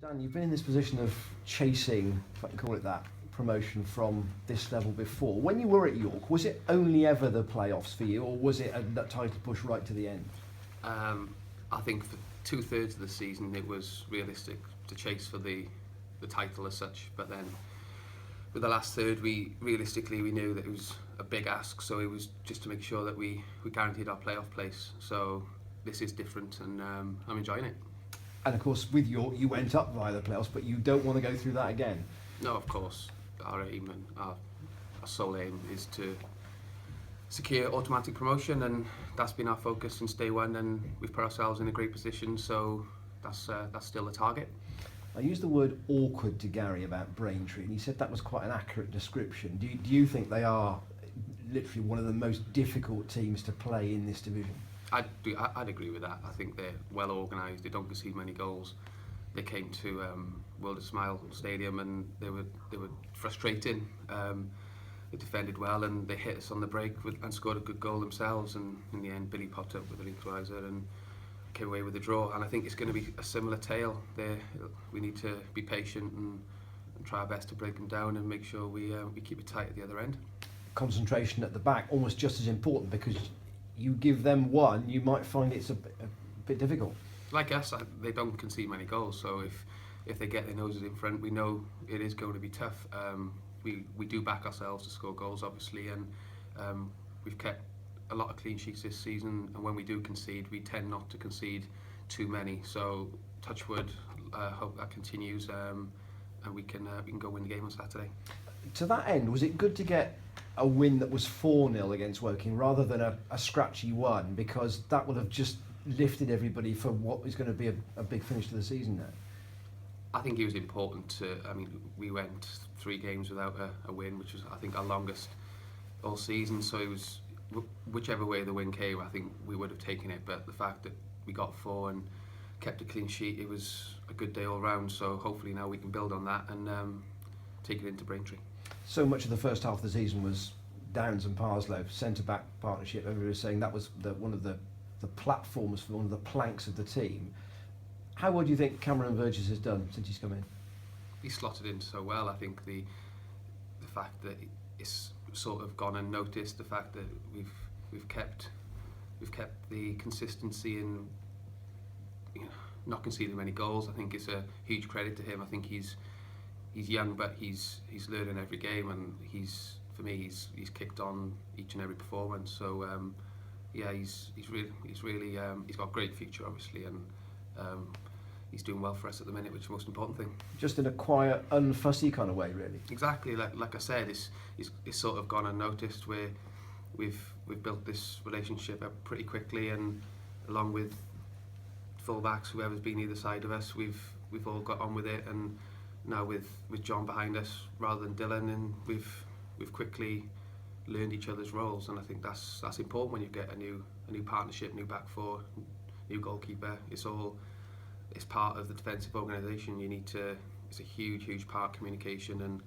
Dan, you've been in this position of chasing, if I can call it that, promotion from this level before. When you were at York, was it only ever the playoffs for you, or was it a title push right to the end? I think for 2/3 of the season it was realistic to chase for the title as such, but then with the last third we knew that it was a big ask, so it was just to make sure that we guaranteed our playoff place. So this is different, and I'm enjoying it. And of course, with York, you went up via the playoffs, but you don't want to go through that again. No, of course, our aim and our sole aim is to secure automatic promotion, and that's been our focus since day one, and we've put ourselves in a great position, so that's still the target. I used the word awkward to Gary about Braintree, and he said that was quite an accurate description. Do you think they are literally one of the most difficult teams to play in this division? I'd agree with that. I think they're well organised. They don't concede many goals. They came to World of Smile Stadium and they were frustrating. They defended well and they hit us on the break and scored a good goal themselves. And in the end, Billy popped up with an equaliser and came away with a draw. And I think it's going to be a similar tale. We need to be patient and try our best to break them down and make sure we keep it tight at the other end. Concentration at the back almost just as important, because you give them one, you might find it's a bit difficult. Like us, they don't concede many goals, so if they get their noses in front, we know it is going to be tough. We do back ourselves to score goals, obviously, and we've kept a lot of clean sheets this season, and when we do concede, we tend not to concede too many. So touch wood, hope that continues, and we can go win the game on Saturday. To that end, was it good to get a win that was 4-0 against Woking rather than a scratchy one, because that would have just lifted everybody for what is going to be a big finish to the season now? I think it was important we went 3 games without a win, which was, I think, our longest all season, so it was, whichever way the win came, I think we would have taken it, but the fact that we got 4 and kept a clean sheet, it was a good day all round, so hopefully now we can build on that and take it into Braintree. So much of the first half of the season was Downs and Parslow, centre-back partnership. Everybody was saying that was one of the platforms for one of the planks of the team. How well do you think Cameron Burgess has done since he's come in? He's slotted in so well. I think the fact that it's sort of gone unnoticed, the fact that we've kept the consistency in not conceding many goals, I think it's a huge credit to him. I think he's young, but he's learning every game, and he's kicked on each and every performance. So he's got a great future, obviously, and he's doing well for us at the minute, which is the most important thing. Just in a quiet, unfussy kind of way, really. Exactly, like I said, it's sort of gone unnoticed. Where we've built this relationship up pretty quickly, and along with fullbacks, whoever's been either side of us, we've all got on with it, and now with John behind us rather than Dylan, and we've quickly learned each other's roles, and I think that's important when you get a new partnership, new back four, new goalkeeper. It's part of the defensive organisation. It's a huge part, communication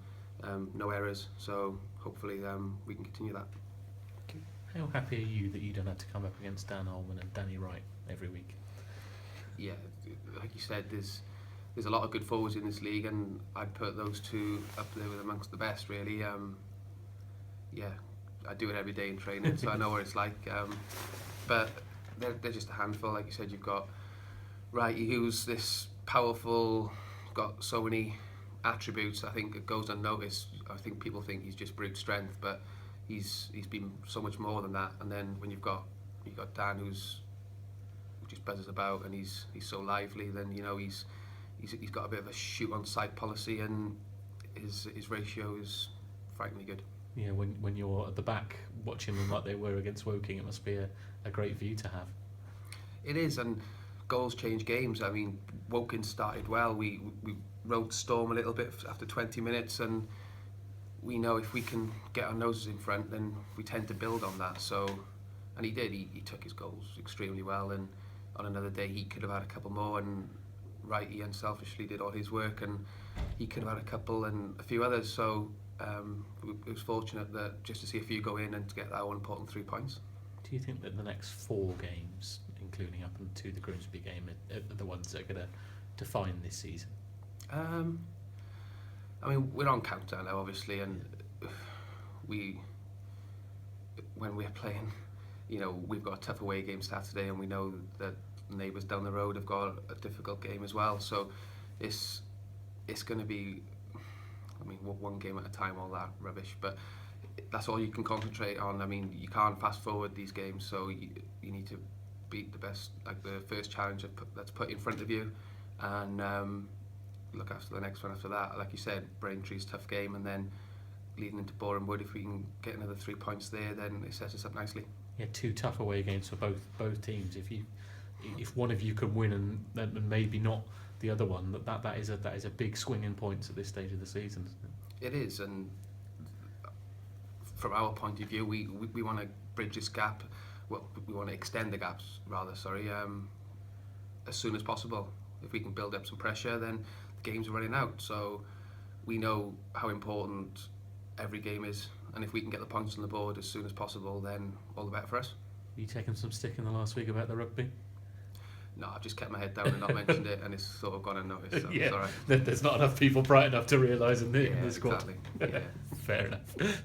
and no errors. So hopefully we can continue that. How happy are you that you don't have to come up against Dan Holman and Danny Wright every week? Yeah, like you said, there's a lot of good forwards in this league, and I'd put those two up there with amongst the best, really. I do it every day in training, so I know what it's like. But they're just a handful. Like you said, you've got Wrighty, who's this powerful, got so many attributes. I think it goes unnoticed. I think people think he's just brute strength, but he's been so much more than that. And then when you've got Dan, who just buzzes about, and he's so lively, then he's got a bit of a shoot on sight policy, and his ratio is frighteningly good. Yeah, when you're at the back watching them like they were against Woking, it must be a great view to have. It is, and goals change games. I mean, Woking started well. We rode Storm a little bit after 20 minutes, and we know if we can get our noses in front, then we tend to build on that. So, and he did. He took his goals extremely well, and on another day he could have had a couple more, and Wrighty unselfishly did all his work, and he could have had a couple and a few others. So it was fortunate that just to see a few go in and to get that all important 3 points. Do you think that the next 4 games, including up into the Grimsby game, are the ones that are going to define this season? I mean, we're on counter now, obviously, and when we're playing, you know, we've got a tough away game Saturday, and we know that neighbours down the road have got a difficult game as well. So it's going to be, I mean, one game at a time, all that rubbish, but that's all you can concentrate on. I mean, you can't fast forward these games, so you need to beat the best, like the first challenge that's put in front of you, and look after the next one after that. Like you said, Braintree's tough game, and then leading into Boreham Wood, if we can get another 3 points there, then it sets us up nicely. Yeah, 2 tough away games for both teams. If one of you can win and maybe not the other one, that is a big swing in points at this stage of the season. It is, and from our point of view, we want to bridge this gap. Well, we want to extend the gaps, rather. Sorry, as soon as possible. If we can build up some pressure, then the games are running out. So we know how important every game is, and if we can get the points on the board as soon as possible, then all the better for us. You taken some stick in the last week about the rugby? No, I've just kept my head down and not mentioned it, and it's sort of gone unnoticed. So Yeah, it's all right. there's not enough people bright enough to realise in the squad. Exactly. Yeah. Fair enough.